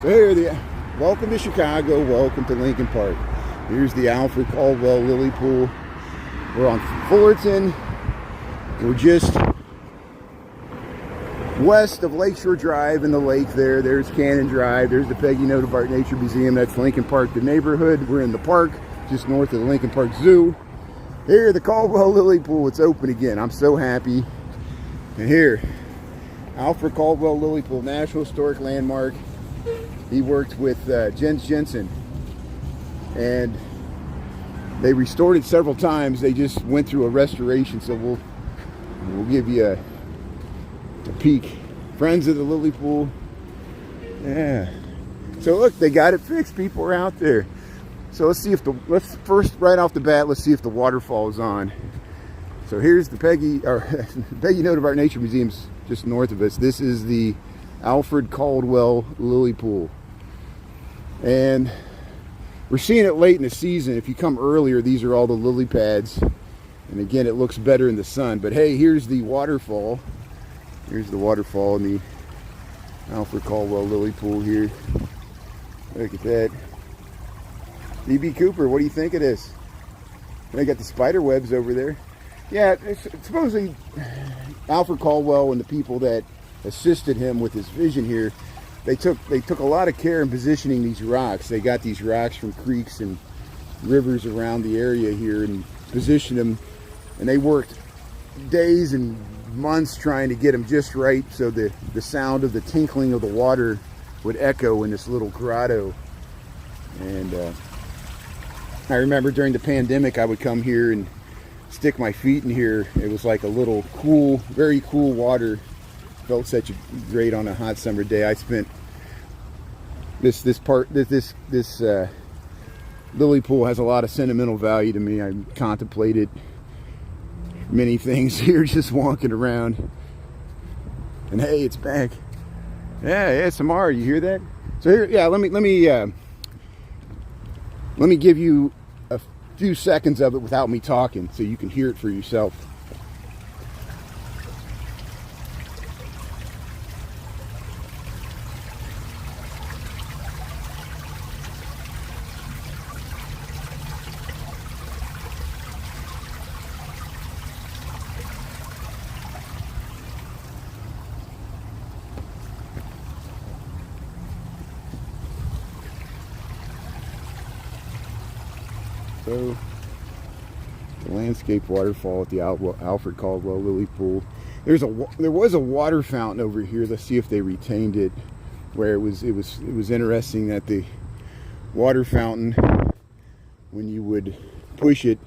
Welcome to Chicago, welcome to Lincoln Park. Here's the Alfred Caldwell Lily Pool. We're on Fullerton. We're just west of Lakeshore Drive in the lake there. There's Cannon Drive. There's the Peggy Notabart Nature Museum. That's Lincoln Park, the neighborhood. We're in the park, just north of the Lincoln Park Zoo. Here, the Caldwell Lily Pool. It's open again. I'm so happy. And here, Alfred Caldwell Lily Pool, National Historic Landmark. He worked with Jens Jensen, and they restored it several times. They just went through a restoration, so we'll give you a peek. Friends of the Lily Pool. Yeah. So look, they got it fixed. People are out there. So let's see if let's first, right off the bat, let's see if the waterfall is on. So here's the Peggy Notabart Nature Museum's just north of us. This is the Alfred Caldwell Lily Pool. And we're seeing it late in the season. If you come earlier, these are all the lily pads. And again, it looks better in the sun. But hey, here's the waterfall. Here's the waterfall in the Alfred Caldwell Lily Pool here. Look at that. D.B. Cooper, what do you think of this? They got the spider webs over there. Yeah, supposedly Alfred Caldwell and the people that assisted him with his vision here, they took a lot of care in positioning these rocks. They got these rocks from creeks and rivers around the area here and positioned them, and they worked days and months trying to get them just right so the sound of the tinkling of the water would echo in this little grotto. And I remember during the pandemic, I would come here and stick my feet in here. It was like a little cool, very cool water. Felt such great on a hot summer day. I spent this lily pool has a lot of sentimental value to me. I contemplated many things here just walking around. And hey, it's back. Yeah, Samara, you hear that? So here, yeah, let me give you a few seconds of it without me talking so you can hear it for yourself. So, the landscape waterfall at the Alfred Caldwell Lily Pool. There was a water fountain over here. Let's see if they retained it. Where it was interesting that the water fountain, when you would push it,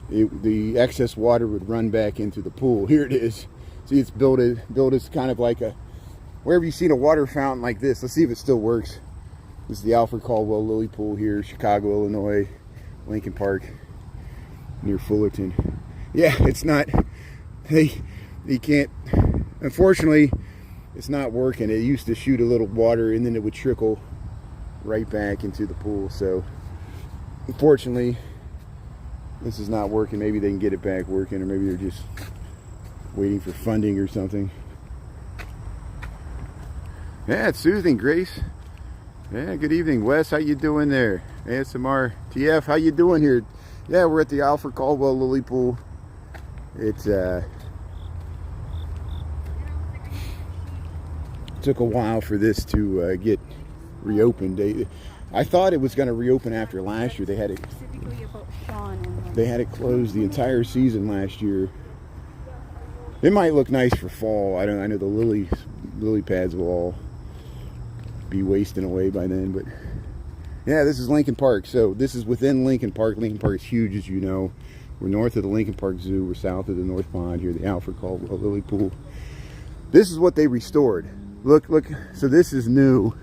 the excess water would run back into the pool. Here it is. See, it's built as kind of like wherever you've seen a water fountain like this. Let's see if it still works. This is the Alfred Caldwell Lily Pool here, Chicago, Illinois. Lincoln Park near Fullerton. Yeah, it's not, they can't, unfortunately, it's not working. It used to shoot a little water and then it would trickle right back into the pool. So unfortunately, this is not working. Maybe they can get it back working, or maybe they're just waiting for funding or something. Yeah, it's soothing, Grace. Yeah, good evening, Wes. How you doing there? ASMR TF, how you doing here? Yeah, we're at the Alfred Caldwell Lily Pool. It's took a while for this to get reopened. I thought it was going to reopen after last year. They had it closed the entire season last year. It might look nice for fall. I know the lily pads will all be wasting away by then, but yeah, this is Lincoln Park. So this is within Lincoln Park. Lincoln Park is huge, as you know. We're north of the Lincoln Park Zoo. We're south of the North Pond here, the Alfred Caldwell Lily Pool. This is what they restored. Look. So this is new.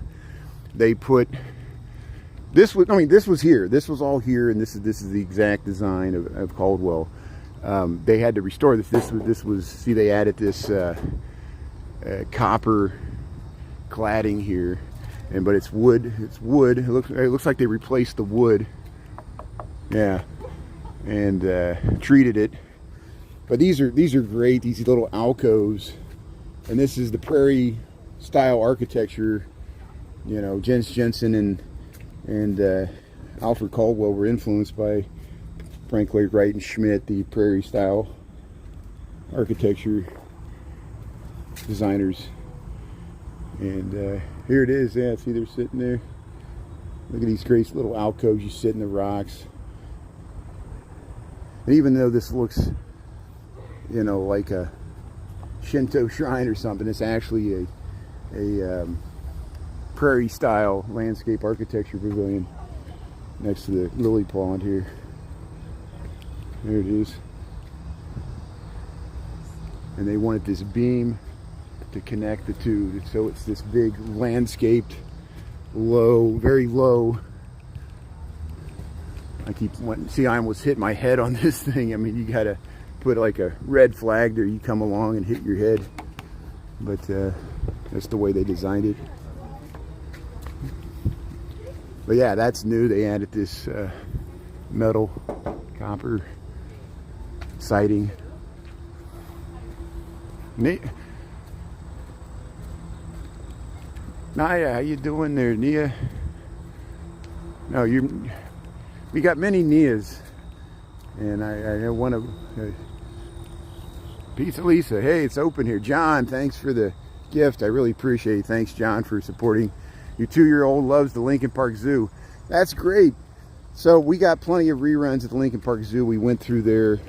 They put this was. I mean, this was here. This was all here, and this is the exact design of Caldwell. They had to restore this. This was. See, they added this copper cladding here. But it's wood. It's wood. It looks like they replaced the wood. Yeah, and treated it. But these are great. These little alcoves, and this is the prairie style architecture you know, Jens Jensen and Alfred Caldwell were influenced by Frank Lloyd Wright and Schmidt, the prairie style architecture designers. And here it is. Yeah, see, they're sitting there. Look at these great little alcoves. You sit in the rocks. And even though this looks, you know, like a Shinto shrine or something, it's actually a prairie style landscape architecture pavilion next to the lily pond here. There it is. And they wanted this beam to connect the two, so it's this big landscaped, low, very low. I keep wanting, see, I almost hit my head on this thing. I mean, you gotta put like a red flag there, you come along and hit your head. But that's the way they designed it. But yeah, that's new. They added this metal copper siding. Neat. Naya, how you doing there, Nia? No, we got many Nias, and I want to. Pizza Lisa, hey, it's open here. John, thanks for the gift. I really appreciate it. Thanks, John, for supporting. Your 2-year-old loves the Lincoln Park Zoo. That's great. So we got plenty of reruns at the Lincoln Park Zoo. We went through there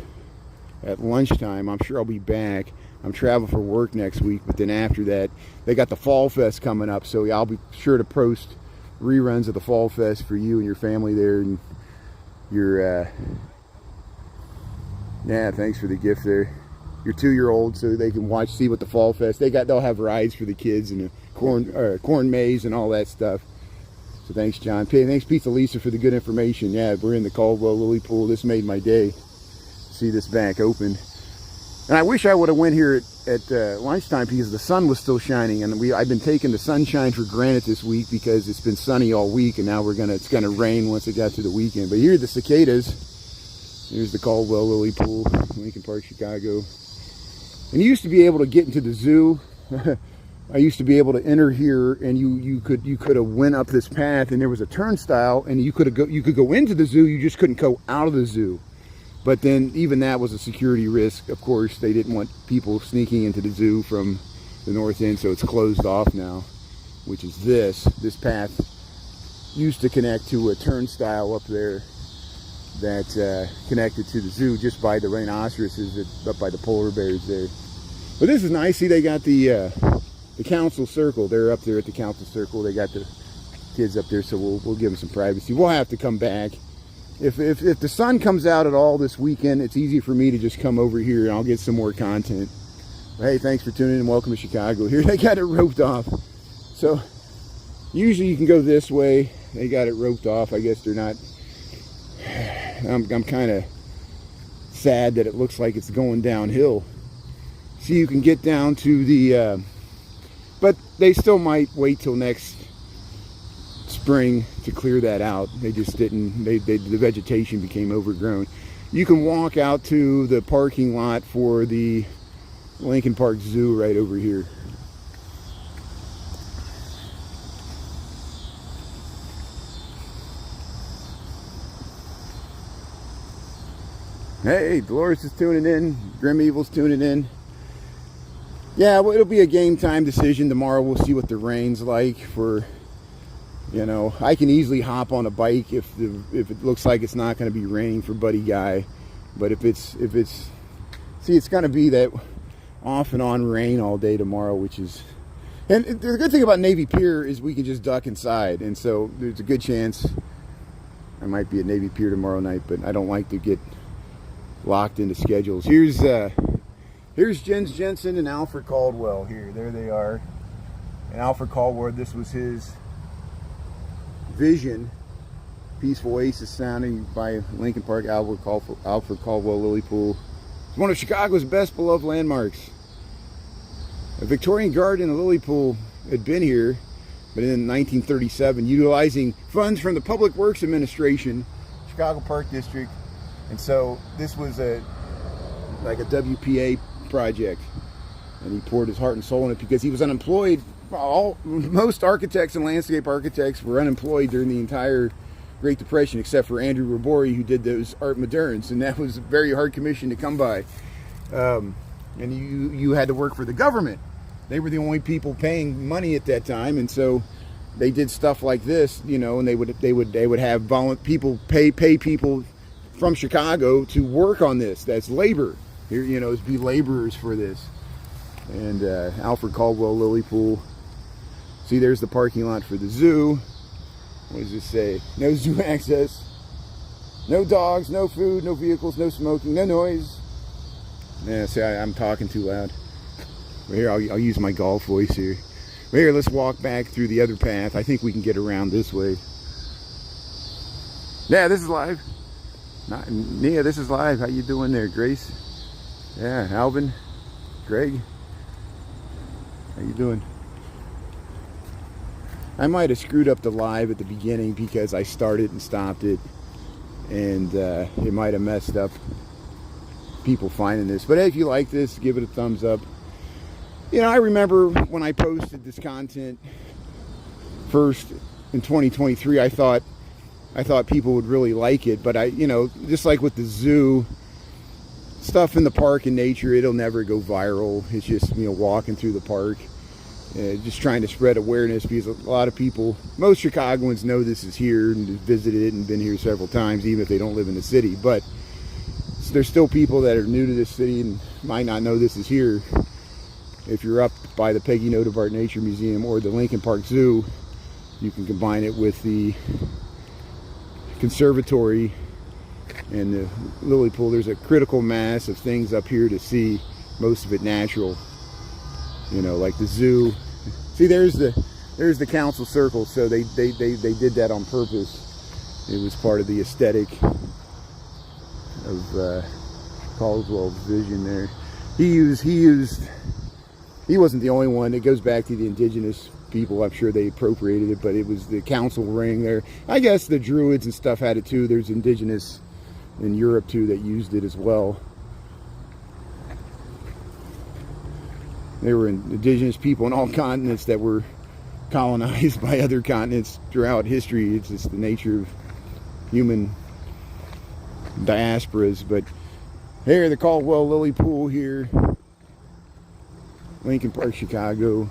at lunchtime. I'm sure I'll be back. I'm traveling for work next week, but then after that, they got the Fall Fest coming up, so I'll be sure to post reruns of the Fall Fest for you and your family there. And your, yeah, thanks for the gift there. Your 2-year-old, so they can see what the Fall Fest. They'll have rides for the kids and the corn maze and all that stuff. So thanks, John. Thanks, Pizza Lisa, for the good information. Yeah, we're in the Caldwell Lily Pool. This made my day. See this back open. And I wish I would have went here at lunchtime because the sun was still shining, and I've been taking the sunshine for granted this week because it's been sunny all week, and now it's gonna rain once it got to the weekend. But here are the cicadas. Here's the Caldwell Lily Pool, Lincoln Park, Chicago. And you used to be able to get into the zoo. I used to be able to enter here, and you could have went up this path, and there was a turnstile, and you could go into the zoo. You just couldn't go out of the zoo. But then even that was a security risk. Of course, they didn't want people sneaking into the zoo from the north end, so it's closed off now, which is this path used to connect to a turnstile up there that connected to the zoo just by the rhinoceroses, up by the polar bears there. But this is nice. See, they got the council circle. They're up there at the council circle. They got the kids up there, so we'll give them some privacy. We'll have to come back. If the sun comes out at all this weekend, it's easy for me to just come over here and I'll get some more content. But hey, thanks for tuning in. Welcome to Chicago. Here they got it roped off. So usually you can go this way. They got it roped off. I guess they're not. I'm kind of sad that it looks like it's going downhill. So you can get down to the, but they still might wait till next spring to clear that out. They just didn't. The vegetation became overgrown. You can walk out to the parking lot for the Lincoln Park Zoo right over here. Hey, Dolores is tuning in. Grim Evil's tuning in. Yeah, well, it'll be a game time decision tomorrow. We'll see what the rain's like for. You know, I can easily hop on a bike if it looks like it's not going to be raining for Buddy Guy, but if it's see, it's going to be that off and on rain all day tomorrow, which is, and the good thing about Navy Pier is we can just duck inside, and so there's a good chance I might be at Navy Pier tomorrow night, but I don't like to get locked into schedules. Here's Jens Jensen and Alfred Caldwell here. There they are. And Alfred Caldwell, this was his vision, peaceful oasis sounding by Lincoln Park. Alfred Caldwell Lily Pool. It's one of Chicago's best beloved landmarks. A Victorian garden and lily pool had been here, but in 1937, utilizing funds from the Public Works Administration, Chicago Park District. And so this was like a WPA project, and he poured his heart and soul in it because he was unemployed most architects and landscape architects were unemployed during the entire Great Depression, except for Andrew Robori, who did those art modernes, and that was a very hard commission to come by. And you had to work for the government. They were the only people paying money at that time, and so they did stuff like this, you know, and they would have people pay people from Chicago to work on this. That's labor. Here, you know, be laborers for this. And Alfred Caldwell lily pool. See, there's the parking lot for the zoo. What does this say? No zoo access. No dogs, no food, no vehicles, no smoking, no noise. Yeah, see, I'm talking too loud. Here, I'll use my golf voice here. Here, let's walk back through the other path. I think we can get around this way. Yeah, this is live. Nia, this is live. How you doing there, Grace? Yeah, Alvin, Greg. How you doing? I might have screwed up the live at the beginning because I started and stopped it, and it might have messed up people finding this. But hey, if you like this, give it a thumbs up. You know, I remember when I posted this content first in 2023, I thought people would really like it, but you know, just like with the zoo, stuff in the park and nature, it'll never go viral. It's just, you know, walking through the park, just trying to spread awareness, because a lot of people, most Chicagoans know this is here and visited it and been here several times, even if they don't live in the city. But there's still people that are new to this city and might not know this is here. If you're up by the Peggy Note of Art Nature Museum or the Lincoln Park Zoo, you can combine it with the conservatory and the lily pool. There's a critical mass of things up here to see, most of it natural, you know, like the zoo. See, there's the council circle, so they did that on purpose. It was part of the aesthetic of Caldwell's vision there. He wasn't the only one. It goes back to the indigenous people. I'm sure they appropriated it, but it was the council ring there. I guess the Druids and stuff had it too. There's indigenous in Europe too that used it as well. There were indigenous people on all continents that were colonized by other continents throughout history. It's just the nature of human diasporas. But here, the Caldwell Lily Pool here, Lincoln Park, Chicago.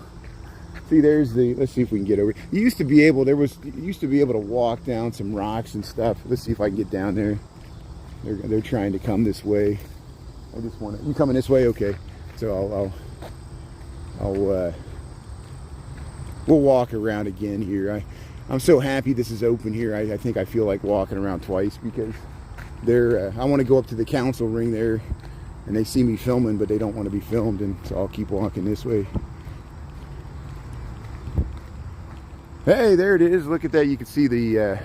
See, there's the, let's see if we can get over. You used to be able to walk down some rocks and stuff. Let's see if I can get down there. They're trying to come this way. I just want to, you coming this way? Okay. So we'll walk around again here. I'm so happy this is open here. I think I feel like walking around twice, because I want to go up to the council ring there, and they see me filming, but they don't want to be filmed, and so I'll keep walking this way. Hey, there it is. Look at that. You can see the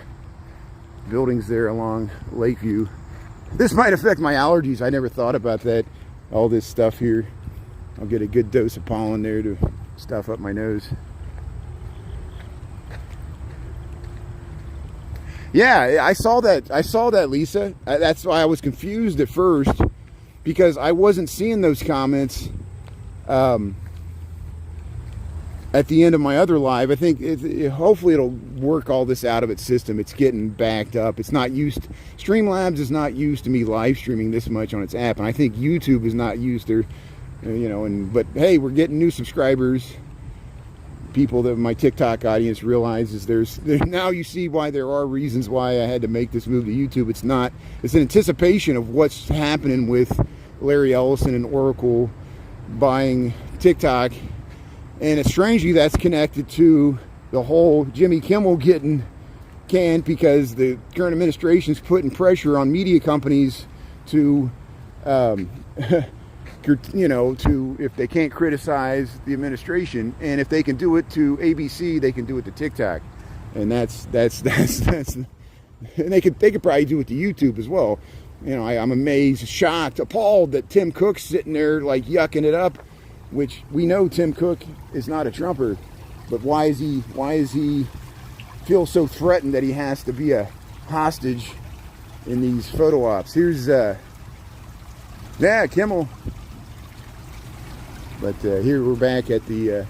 buildings there along Lakeview. This might affect my allergies. I never thought about that. All this stuff here. I'll get a good dose of pollen there to stuff up my nose. Yeah, I saw that, Lisa. That's why I was confused at first, because I wasn't seeing those comments at the end of my other live. I think hopefully it'll work all this out of its system. It's getting backed up. It's not used. Streamlabs is not used to me live streaming this much on its app, and I think YouTube is not used to, you know. But hey, we're getting new subscribers. People that my TikTok audience realizes there's now, you see why there are reasons why I had to make this move to YouTube. It's an anticipation of what's happening with Larry Ellison and Oracle buying TikTok. And strangely, that's connected to the whole Jimmy Kimmel getting canned, because the current administration's putting pressure on media companies to, you know, to, if they can't criticize the administration, and if they can do it to ABC, they can do it to TikTok, and that's and they could probably do it to YouTube as well. You know, I'm amazed, shocked, appalled that Tim Cook's sitting there like yucking it up. Which we know Tim Cook is not a Trumper, but why is he feel so threatened that he has to be a hostage in these photo ops? Here's Kimmel. But here we're back at the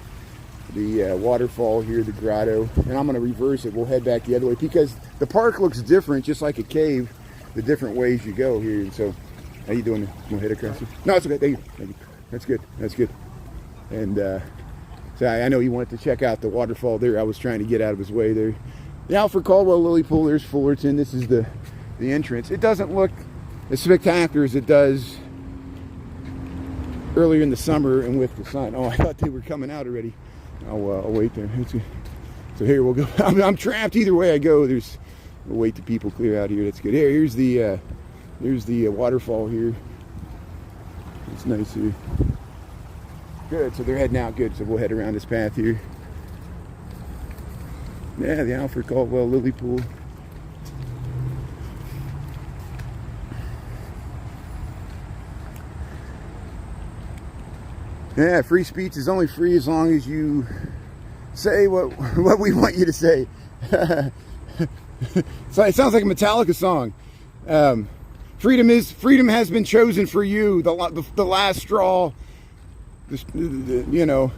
the waterfall here, the grotto, and I'm going to reverse it. We'll head back the other way because the park looks different, just like a cave, the different ways you go here. And so, how you doing? We'll head across here. No, it's okay. Thank you. Thank you. That's good. That's good. And so I know he wanted to check out the waterfall there. I was trying to get out of his way there. The Alfred Caldwell Lily Pool. There's Fullerton. This is the entrance. It doesn't look as spectacular as it does earlier in the summer and with the sun. Oh, I thought they were coming out already. I'll wait there. So here we'll go. I'm trapped either way I go. We'll wait till people clear out here. That's good. Here's the waterfall here. It's nice here. Good. So they're heading out. Good. So we'll head around this path here. Yeah, the Alfred Caldwell Lily Pool. Yeah, free speech is only free as long as you say what we want you to say. So it sounds like a Metallica song. Freedom has been chosen for you. The last straw. You know,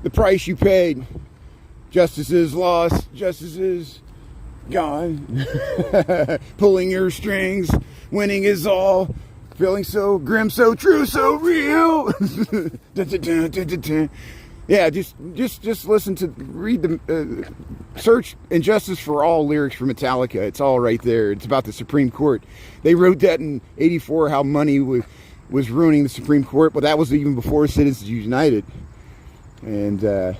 the price you paid. Justice is lost. Justice is gone. Pulling your strings. Winning is all. Feeling so grim, so true, so real. Yeah, just listen to, read the, search Injustice for All lyrics for Metallica. It's all right there. It's about the Supreme Court. They wrote that in '84, how money was ruining the Supreme Court, but that was even before Citizens United. And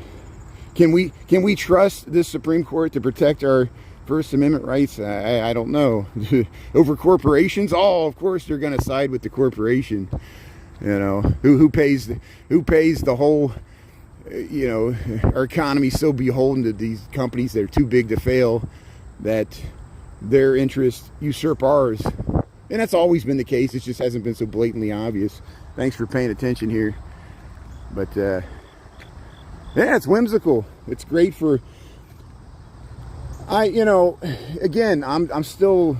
can we trust this Supreme Court to protect our First Amendment rights? I don't know. Over corporations? Oh, of course they're going to side with the corporation. You know, who pays the whole, you know, our economy's so beholden to these companies that are too big to fail that their interests usurp ours. And that's always been the case. It just hasn't been so blatantly obvious. Thanks for paying attention here. But yeah, it's whimsical. It's great for, you know, again, I'm still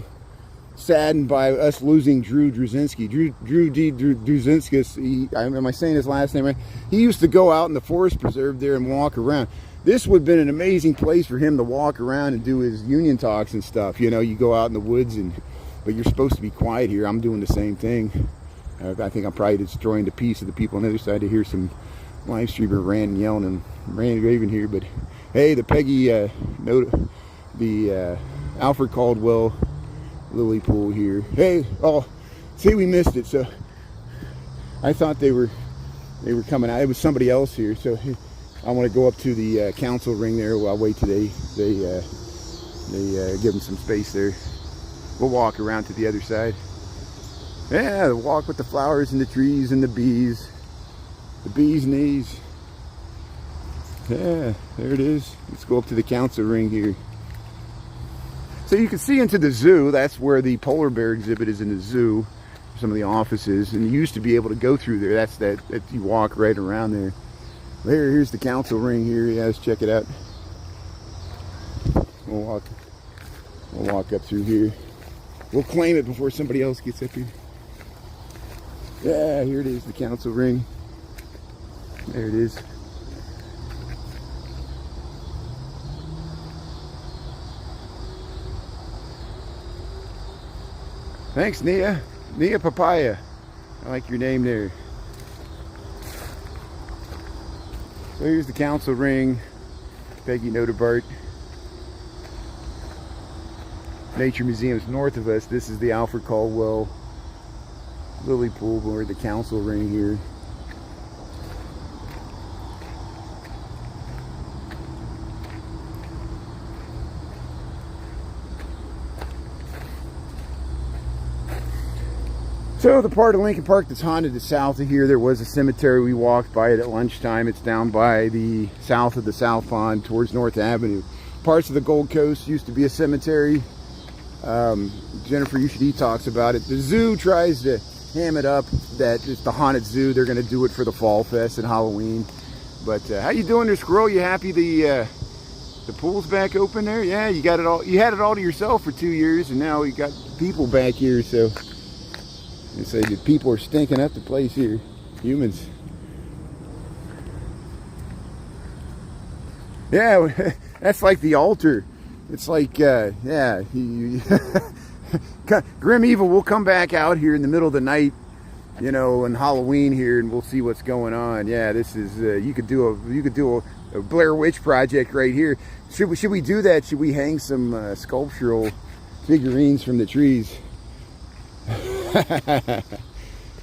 saddened by us losing Drew Drzezinski. Drew Drzezinski, am I saying his last name right? He used to go out in the forest preserve there and walk around. This would have been an amazing place for him to walk around and do his union talks and stuff. You know, you go out in the woods, but you're supposed to be quiet here. I'm doing the same thing. I think I'm probably destroying the peace of the people on the other side to hear some live streamer ranting, yelling, and ranting raving here. But hey, the Peggy, the Alfred Caldwell Lily Pool here. Hey, oh, see, we missed it. So I thought they were coming out. It was somebody else here. So I want to go up to the council ring there. Well, I'll wait till they give them some space there. We'll walk around to the other side. Yeah, the walk with the flowers and the trees and the bees. The bee's knees. Yeah, there it is. Let's go up to the council ring here. So you can see into the zoo. That's where the polar bear exhibit is, in the zoo. Some of the offices. And you used to be able to go through there. That's that you walk right around there. Here's the council ring here. Yeah, let's check it out. We'll walk up through here. We'll claim it before somebody else gets up here. Yeah, here it is, the council ring. There it is. Thanks, Nia. Nia Papaya. I like your name there. So here's the council ring. Peggy Notebart. Nature Museum's north of us. This is the Alfred Caldwell Lily Pool. We're at the council ring here. So the part of Lincoln Park that's haunted is south of here. There was a cemetery. We walked by it at lunchtime. It's down by the south of the South Pond towards North Avenue. Parts of the Gold Coast used to be a cemetery. Jennifer Ushidi talks about it. The zoo tries to ham it up that it's the haunted zoo. They're going to do it for the Fall Fest and Halloween. But how you doing there, Squirrel? You happy the pool's back open there? Yeah, you got it all. You had it all to yourself for 2 years, and now you got people back here. So they say that people are stinking up the place here. Humans. Yeah, that's like the altar. It's like, Grim Evil will come back out here in the middle of the night, you know, on Halloween here, and we'll see what's going on. Yeah, this is you could do a Blair Witch project right here. Should we do that? Should we hang some sculptural figurines from the trees?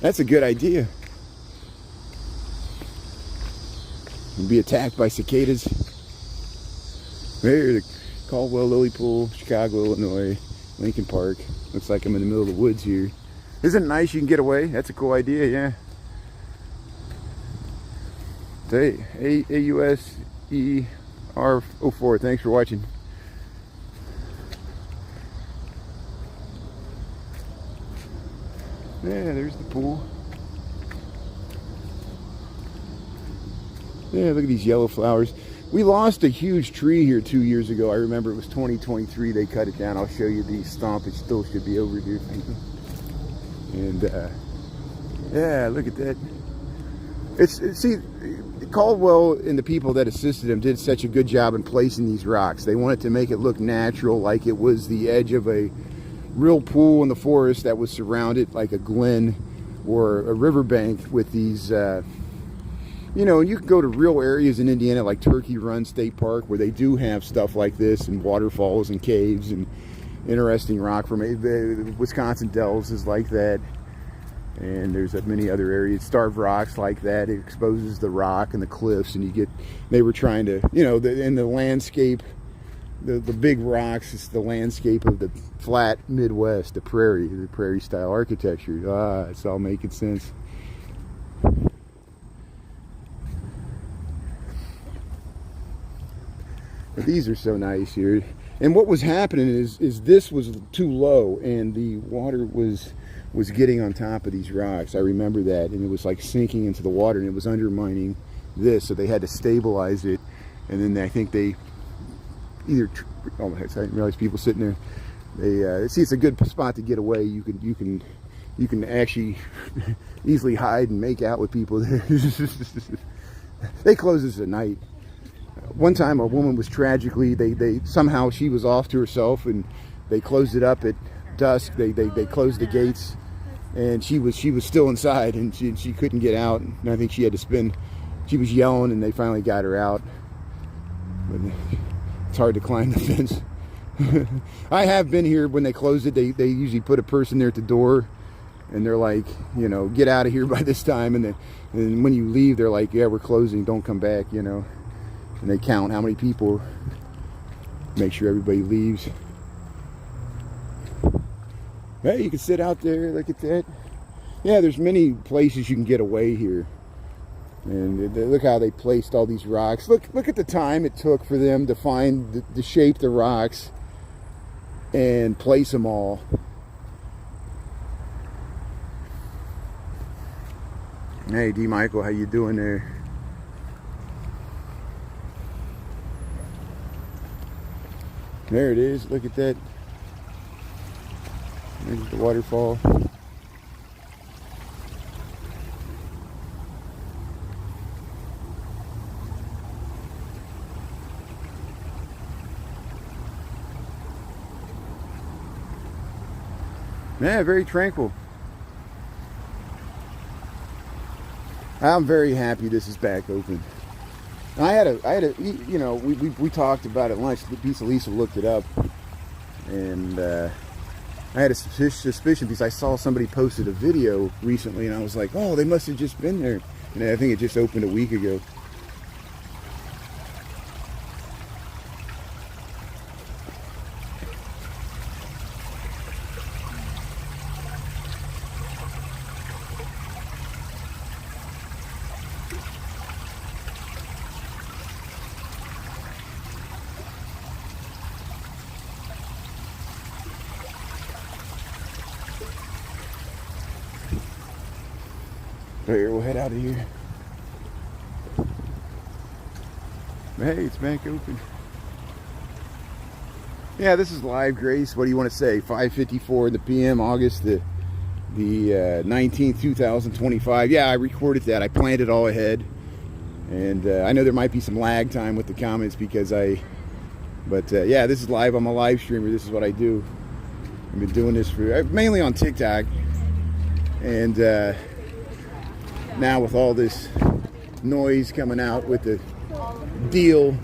That's a good idea. And be attacked by cicadas. There, the Caldwell Lily Pool, Chicago, Illinois, Lincoln Park. Looks like I'm in the middle of the woods here. Isn't it nice you can get away? That's a cool idea, yeah. AUSER04, thanks for watching. Yeah, there's the pool. Yeah, look at these yellow flowers. We lost a huge tree here 2 years ago. I remember it was 2023. They cut it down. I'll show you the stump. It still should be over here. And yeah, look at that. See, Caldwell and the people that assisted him did such a good job in placing these rocks. They wanted to make it look natural, like it was the edge of a real pool in the forest that was surrounded like a glen or a riverbank with these you know, you can go to real areas in Indiana like Turkey Run State Park where they do have stuff like this, and waterfalls and caves and interesting rock formation. Wisconsin Dells is like that, and there's many other areas. Starved Rocks like that. It exposes the rock and the cliffs, and you get. They were trying to, you know, in the landscape, the big rocks is the landscape of the flat Midwest, the prairie style architecture. It's all making sense. But these are so nice here. And what was happening is this was too low, and the water was getting on top of these rocks. I remember that, and it was like sinking into the water, and it was undermining this, so they had to stabilize it. And then I think they either, oh my heck, I didn't realize people sitting there. They see, it's a good spot to get away. You can actually easily hide and make out with people there. They close this at night. One time a woman was tragically, they somehow she was off to herself, and they closed it up at dusk. They closed the gates, and she was still inside, and she couldn't get out, and I think she had to spend, she was yelling, and they finally got her out. But it's hard to climb the fence. I have been here when they closed it. They usually put a person there at the door, and they're like, you know, get out of here by this time, and when you leave, they're like, yeah, we're closing, don't come back, you know. And they count how many people, make sure everybody leaves. Hey, you can sit out there, look at that. Yeah, there's many places you can get away here. And look how they placed all these rocks. Look at the time it took for them to find, to shape the rocks and place them all. Hey, D. Michael, how you doing there? There it is. Look at that. There's the waterfall. Yeah, very tranquil. I'm very happy this is back open. I had a, you know, we talked about it at lunch. Lisa looked it up, and I had a suspicion because I saw somebody posted a video recently, and I was like, oh, they must have just been there. And I think it just opened a week ago. Here, we'll head out of here. Hey, it's back open. Yeah, this is live, Grace. What do you want to say? 5:54 in the PM, August the 19th, 2025. Yeah, I recorded that. I planned it all ahead, And I know there might be some lag time with the comments because yeah, this is live. I'm a live streamer. This is what I do. I've been doing this for mainly on TikTok. And now with all this noise coming out with the deal,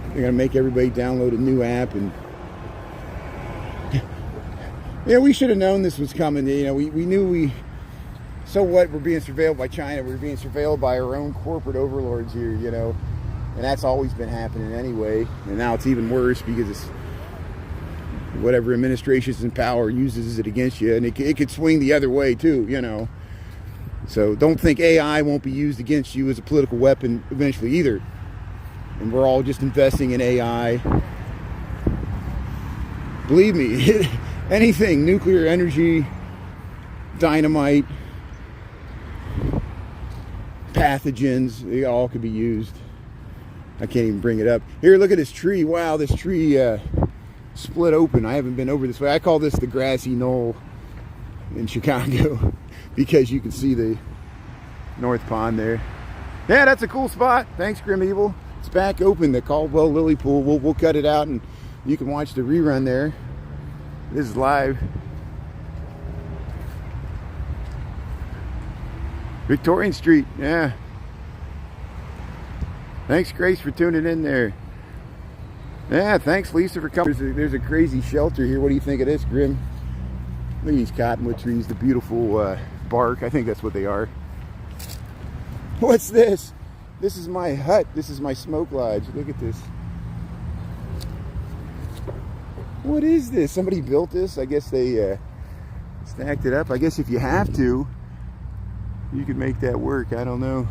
they're gonna make everybody download a new app. And yeah, we should have known this was coming. You know, we knew so what, we're being surveilled by China, we're being surveilled by our own corporate overlords here, you know, and that's always been happening anyway. And now it's even worse because it's whatever administration's in power uses it against you, and it could swing the other way too, you know. So don't think AI won't be used against you as a political weapon eventually either. And we're all just investing in AI. Believe me, anything, nuclear energy, dynamite, pathogens, they all could be used. I can't even bring it up. Here, look at this tree. Wow, this tree split open. I haven't been over this way. I call this the grassy knoll in Chicago because you can see the North Pond there. Yeah, that's a cool spot. Thanks, Grim Evil. It's back open, the Caldwell Lily Pool. We'll cut it out and you can watch the rerun there. This is live. Victorian Street, yeah. Thanks, Grace, for tuning in there. Yeah, thanks, Lisa, for coming. There's a crazy shelter here. What do you think of this, Grim? Look at these cottonwood trees, the beautiful bark. I think that's what they are. What's this? This is my hut. This is my smoke lodge. Look at this. What is this? Somebody built this? I guess they stacked it up. I guess if you have to, you could make that work. I don't know.